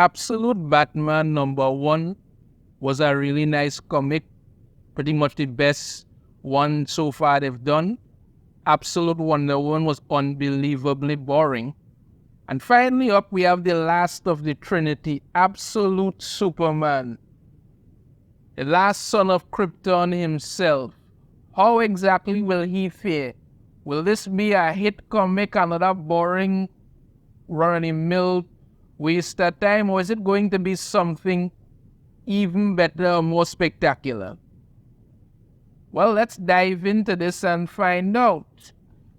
Absolute Batman #1 was a really nice comic, pretty much the best one so far they've done. Absolute Wonder Woman was unbelievably boring. And finally up, we have the last of the Trinity, Absolute Superman, the last son of Krypton himself. How exactly will he fare? Will this be a hit comic, another boring, run-of-the-mill waste of time, or is it going to be something even better or more spectacular? Well, let's dive into this and find out,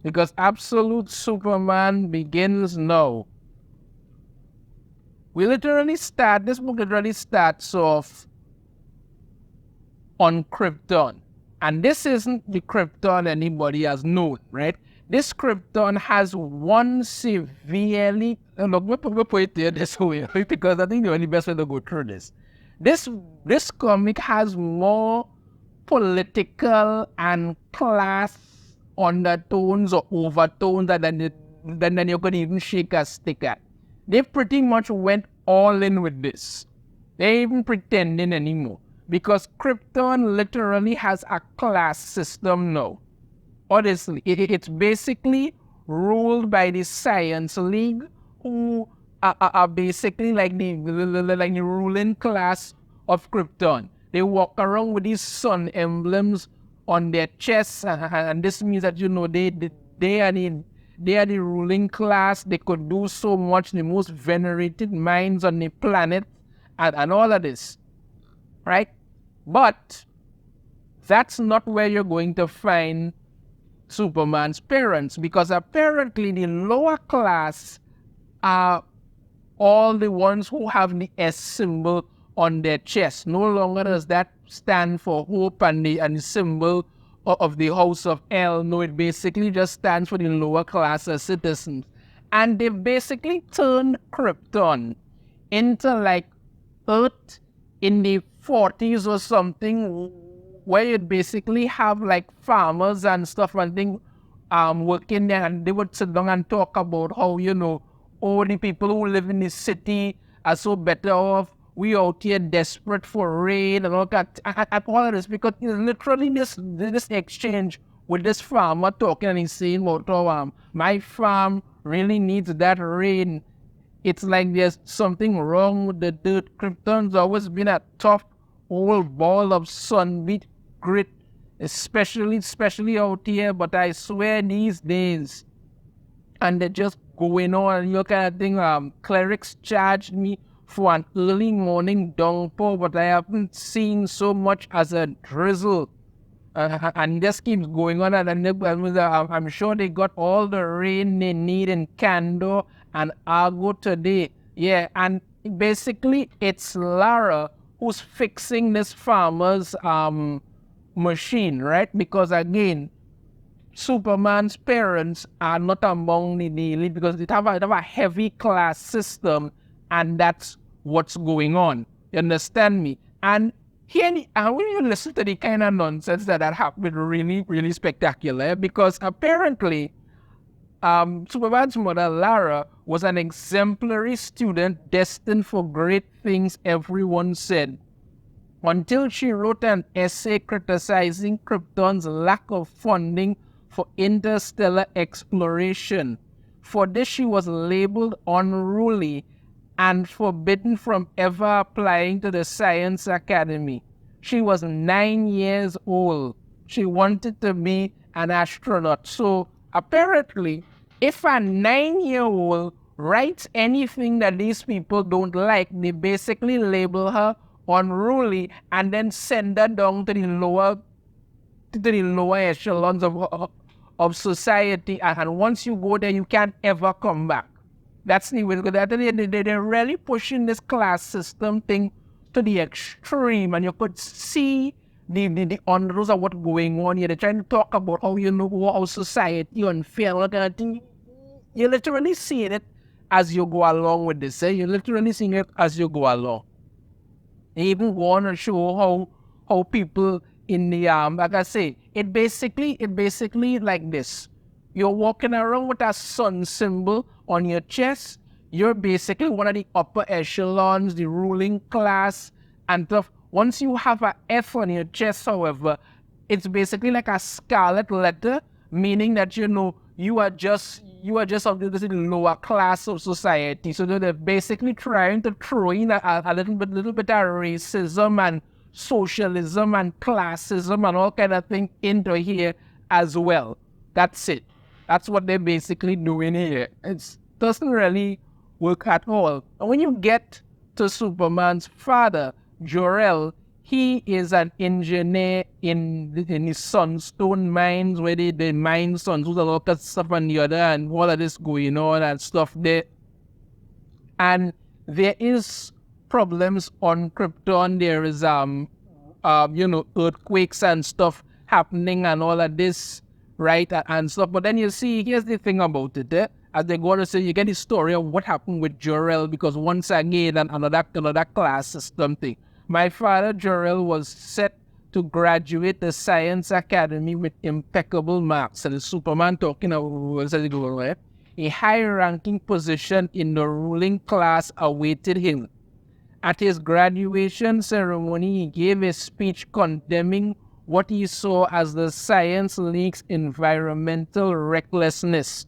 because Absolute Superman begins now. This book literally starts off on Krypton. And this isn't the Krypton anybody has known, right? This Krypton has one severely, look, we'll put it there this way, because I think the only best way to go through this. This comic has more political and class undertones or overtones than you could even shake a stick at. They pretty much went all in with this. They ain't even pretending anymore. Because Krypton literally has a class system now. Honestly, it's basically ruled by the Science League, who are basically like the ruling class of Krypton. They walk around with these sun emblems on their chests, and this means that, they are the ruling class. They could do so much, the most venerated minds on the planet, and all of this. Right? But that's not where you're going to find Superman's parents, because apparently the lower class are all the ones who have the S symbol on their chest. No longer does that stand for hope and the symbol of the House of El. No, it basically just stands for the lower class of citizens. And they've basically turned Krypton into like Earth in the 40s or something, where you'd basically have like farmers and stuff and things working there, and they would sit down and talk about how, all the people who live in the city are so better off. We out here desperate for rain and all that, and all of this, because literally this exchange with this farmer talking, and he's saying about how my farm really needs that rain. It's like there's something wrong with the dirt. Krypton's always been a tough old ball of sunbeat grit, especially out here. But I swear these days, and they're just going on, you kind of thing. Clerics charged me for an early morning downpour, but I haven't seen so much as a drizzle. And this keeps going on, and I'm sure they got all the rain they need in Candor and Argo today. Yeah, and basically it's Lara who's fixing this farmer's machine, right? Because again, Superman's parents are not among the elite, because they have a heavy class system, and that's what's going on. You understand me? And when you listen to the kind of nonsense that happened, really, really spectacular, because apparently Superman's mother, Lara, was an exemplary student destined for great things, everyone said, until she wrote an essay criticizing Krypton's lack of funding for interstellar exploration. For this, she was labeled unruly and forbidden from ever applying to the Science Academy. She was 9 years old. She wanted to be an astronaut. So apparently, if a 9-year-old writes anything that these people don't like, they basically label her unruly and then send her down to the lower echelons of society. And once you go there, you can't ever come back. That's the way. They're really pushing this class system thing to the extreme, and you could see the undertones of what's going on here. They're trying to talk about how, how society unfair, all that thing. You're literally seeing it as you go along with this. You're literally seeing it as you go along. They even go on to show how people in the like I say, it basically like this. You're walking around with a sun symbol on your chest. you're basically one of the upper echelons, the ruling class, and stuff. Once you have a F on your chest, however, it's basically like a scarlet letter, meaning that you are just of the lower class of society. So they're basically trying to throw in a little bit of racism and socialism and classism and all kind of thing into here as well. That's it. That's what they're basically doing here. It doesn't really work at all. And when you get to Superman's father, Jor-El, he is an engineer in his sunstone mines where they mine sunstone, a lot of stuff on the other, and all of this going on and stuff there. And there is problems on Krypton. There is earthquakes and stuff happening and all of this, right? And stuff. But then you see, here's the thing about it, as they go to say, you get the story of what happened with Jor-El, because once again, another class system thing. My father, Jor-El, was set to graduate the Science Academy with impeccable marks. And the Superman talking about a high-ranking position in the ruling class awaited him. At his graduation ceremony, he gave a speech condemning what he saw as the Science League's environmental recklessness.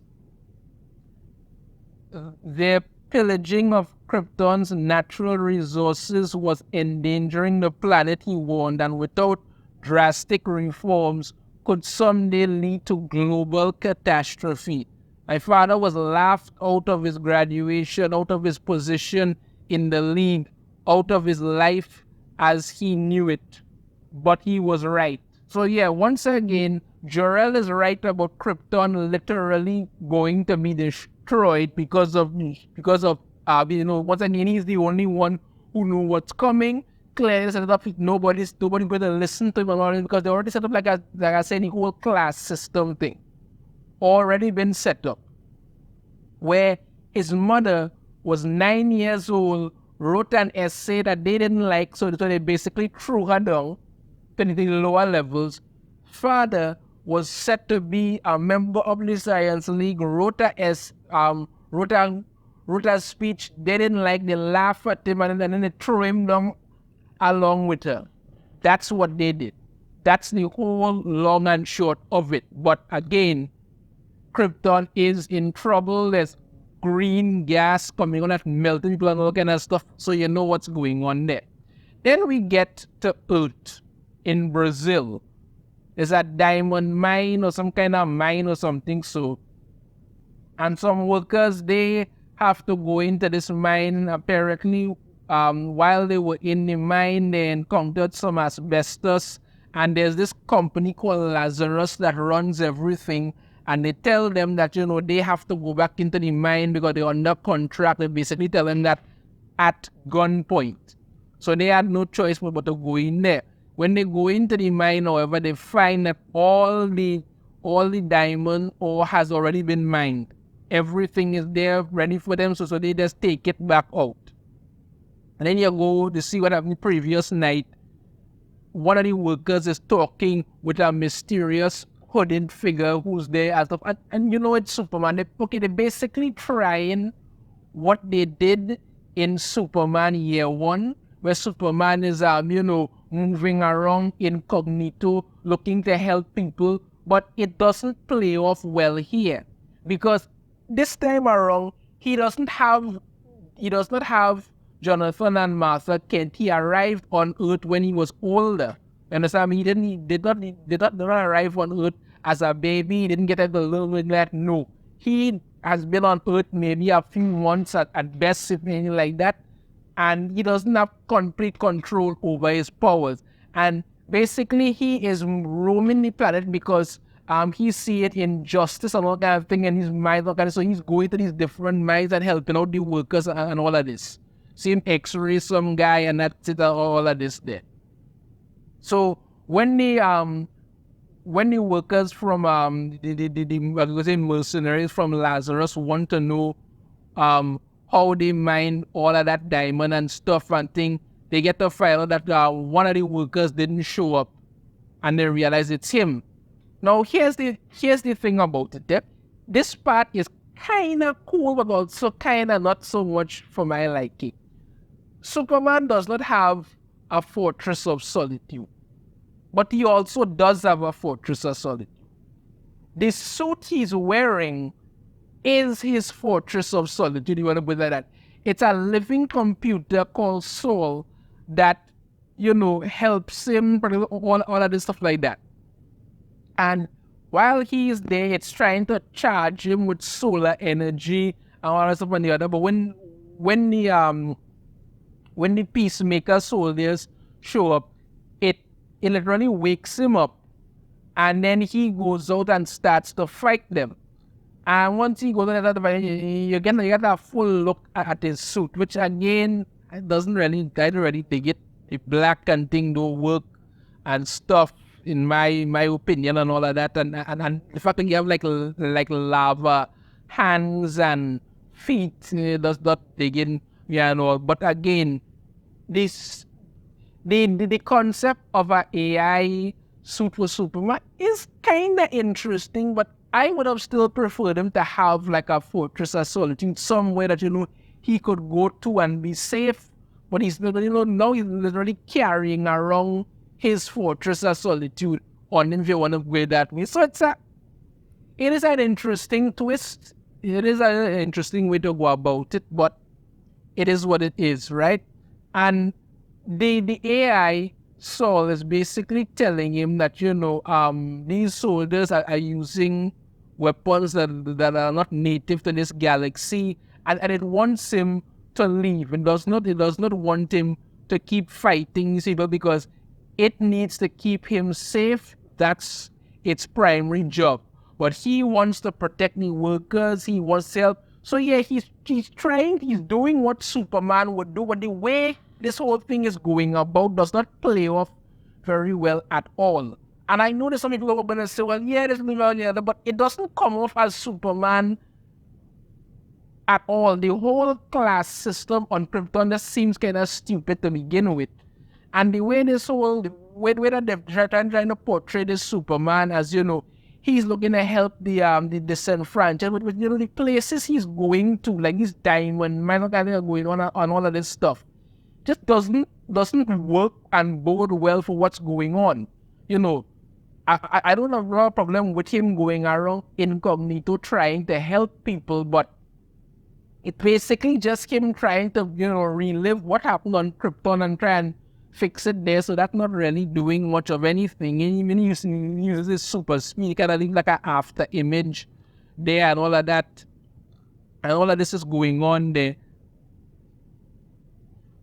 Their pillaging of Krypton's natural resources was endangering the planet, he warned, and without drastic reforms could someday lead to global catastrophe. My father was laughed out of his graduation, out of his position in the league, out of his life as he knew it. But he was right. So yeah, once again, Jor-El is right about Krypton literally going to be destroyed because of once again, he's the only one who knew what's coming. Clearly set it up. Nobody's going to listen to him because they already set up, like I said, the whole class system thing already been set up, where his mother was 9 years old, wrote an essay that they didn't like, so they basically threw her down to the lower levels. Father was set to be a member of the Science League, wrote a speech they didn't like, they laughed at him, and then they threw him down along with her. That's what they did. That's the whole long and short of it. But again, Krypton is in trouble. There's green gas coming on that melting people and all kind of stuff, so you know what's going on there. Then we get to Earth in Brazil. There's a diamond mine or some kind of mine or something, so, and some workers, they have to go into this mine. Apparently, while they were in the mine, they encountered some asbestos, and there's this company called Lazarus that runs everything, and they tell them that, they have to go back into the mine because they're under contract. They basically tell them that at gunpoint. So they had no choice but to go in there. When they go into the mine, however, they find that all the diamond ore has already been mined. Everything is there ready for them, so they just take it back out. And then you go to see what happened the previous night. One of the workers is talking with a mysterious hooded figure who's there as of, and it's Superman. They're basically trying what they did in Superman Year 1, where Superman is moving around incognito, looking to help people, but it doesn't play off well here, because this time around he does not have Jonathan and Martha Kent. He arrived on Earth when he was older. You understand? He did not arrive on Earth as a baby. He didn't get a little bit that. No, he has been on Earth maybe a few months at best, if anything like that, and he doesn't have complete control over his powers. And basically, he is roaming the planet because he see it injustice and all kind of thing in his mind, so he's going to these different mines and helping out the workers and all of this. Seeing X-ray some guy and that's it, all of this there. So when the workers from the mercenaries from Lazarus want to know how they mine all of that diamond and stuff and thing, they get to find out that one of the workers didn't show up, and they realize it's him. Now here's the thing about it. This part is kind of cool, but also kind of not so much for my liking. Superman does not have a fortress of solitude, but he also does have a fortress of solitude. The suit he's wearing is his fortress of solitude. You want to put that? It's a living computer called Soul that, helps him, all of this stuff like that. And while he's there, it's trying to charge him with solar energy and all that stuff and the other. But when the Peacemaker soldiers show up, it literally wakes him up, and then he goes out and starts to fight them. And once he goes out and fight, you get a full look at his suit, which again, I don't really think it. The black and thing don't work and stuff, in my opinion, and all of that, and the fact that you have like lava hands and feet does not dig in, But again, the concept of an AI suit for Superman is kind of interesting, but I would have still preferred him to have like a fortress of solitude somewhere that he could go to and be safe. But he's now he's literally carrying around his fortress of solitude on him, if you want to go that way. So it is an interesting twist. It is an interesting way to go about it, but it is what it is, right? And the AI Saul is basically telling him that these soldiers are using weapons that are not native to this galaxy, and it wants him to leave. It does not want him to keep fighting these people because it needs to keep him safe. That's its primary job. But he wants to protect the workers. He wants to help. So yeah, he's doing what Superman would do, but the way this whole thing is going about does not play off very well at all. And I know that some people are going to say, well, yeah, this is the other, but it doesn't come off as Superman at all. The whole class system on Krypton just seems kind of stupid to begin with. And the way this whole, the way that they're trying to portray this Superman as, he's looking to help the disenfranchised, with the places he's going to, like this diamond mine kind of going on all of this stuff, just doesn't work and bode well for what's going on. I don't have a problem with him going around incognito trying to help people, but it basically just him trying to relive what happened on Krypton and try and fix it there. So that's not really doing much of anything. And even uses this super speed, kind of like an after image there and all of that, and all of this is going on there.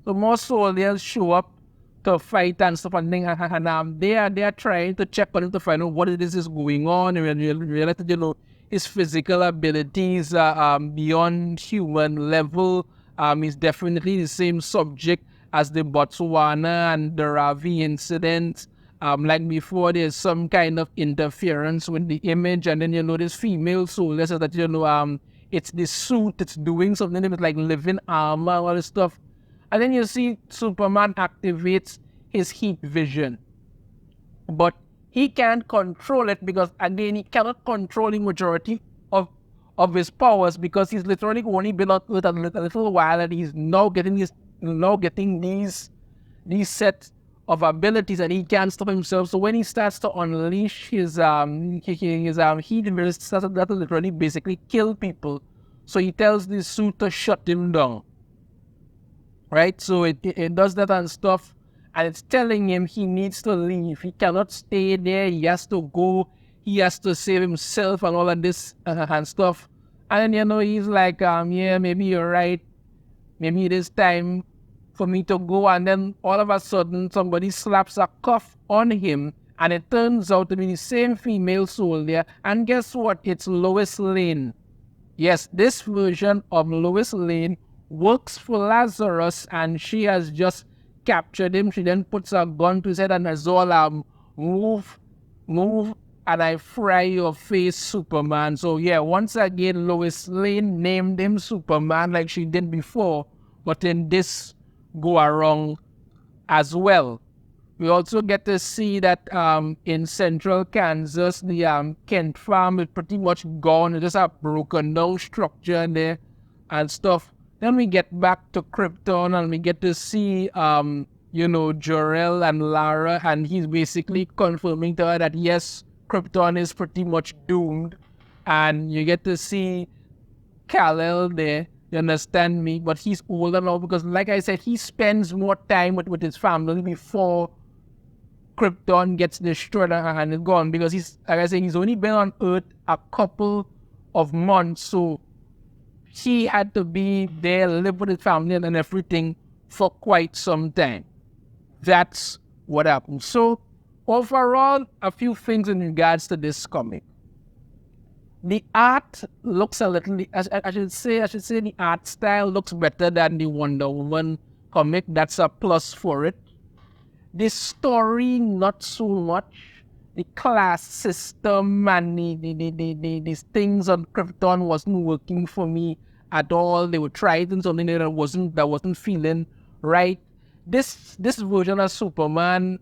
So more soldiers show up to fight and stuff and things, and they are trying to check on him to find out what it is going on, and realize that his physical abilities are beyond human level. He's definitely the same subject as the Botswana and the Ravi incident. Like before, there's some kind of interference with the image, and then this female soldier says that it's the suit, it's doing something with like living armor, all this stuff. And then you see Superman activates his heat vision. But he can't control it because, again, he cannot control the majority of his powers because he's literally only been out with a little while, and he's now getting these set of abilities, and he can't stop himself. So when he starts to unleash his heat vision, starts to literally basically kill people. So he tells the suit to shut him down. Right, so it does that and stuff, and it's telling him he needs to leave. He cannot stay there. He has to go. He has to save himself and all of this and stuff. And then he's like, yeah, maybe you're right. Maybe it is time for me to go. And then all of a sudden, somebody slaps a cuff on him, and it turns out to be the same female soldier. And guess what? It's Lois Lane. Yes, this version of Lois Lane works for Lazarus, and she has just captured him. She then puts a gun to his head and has all move, and I fry your face, Superman. So yeah, once again, Lois Lane named him Superman like she did before, but in this go around as well. We also get to see that in central Kansas, the Kent farm is pretty much gone. It's just a broken down structure in there and stuff. Then we get back to Krypton and we get to see, Jor-El and Lara, and he's basically confirming to her that yes, Krypton is pretty much doomed. And you get to see Kal-El there, you understand me? But he's older now because, like I said, he spends more time with his family before Krypton gets destroyed and is gone, because he's, like I said, he's only been on Earth a couple of months, so he had to be there, live with his family and everything for quite some time. That's what happened. So overall, a few things in regards to this comic. The art looks a little, I should say the art style looks better than the Wonder Woman comic. That's a plus for it. The story, not so much. The class system and these things on Krypton wasn't working for me at all. They were trying something that wasn't feeling right. This version of Superman,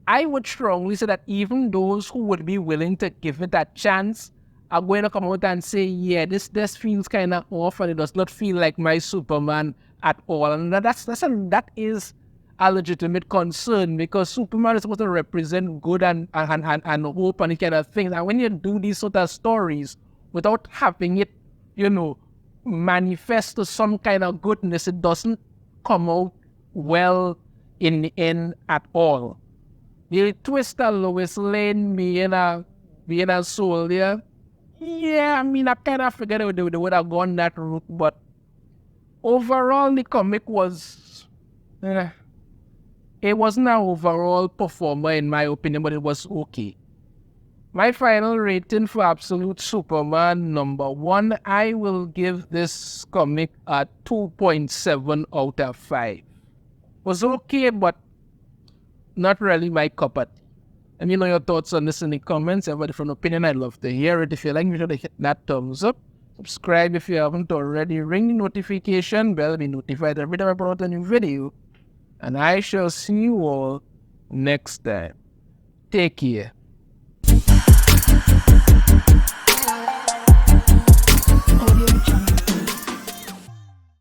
I would strongly say that even those who would be willing to give it a chance are going to come out and say, yeah, this feels kind of off and it does not feel like my Superman at all. And that is a legitimate concern, because Superman is supposed to represent good and hope and kind of things. And when you do these sort of stories without having it, manifest to some kind of goodness, it doesn't come out well in the end at all. The twist of Lois Lane being a soldier, yeah, I mean, I kind of figured they would have gone that route, but overall, the comic was, it wasn't an overall performer in my opinion, but it was okay. My final rating for Absolute Superman #1, I will give this comic a 2.7 out of 5. Was okay, but not really my cup of tea. Let me know your thoughts on this in the comments. Have a different opinion, I'd love to hear it. If you like, make sure to hit that thumbs up. Subscribe if you haven't already. Ring the notification bell to be notified every time I put out a new video. And I shall see you all next time. Take care.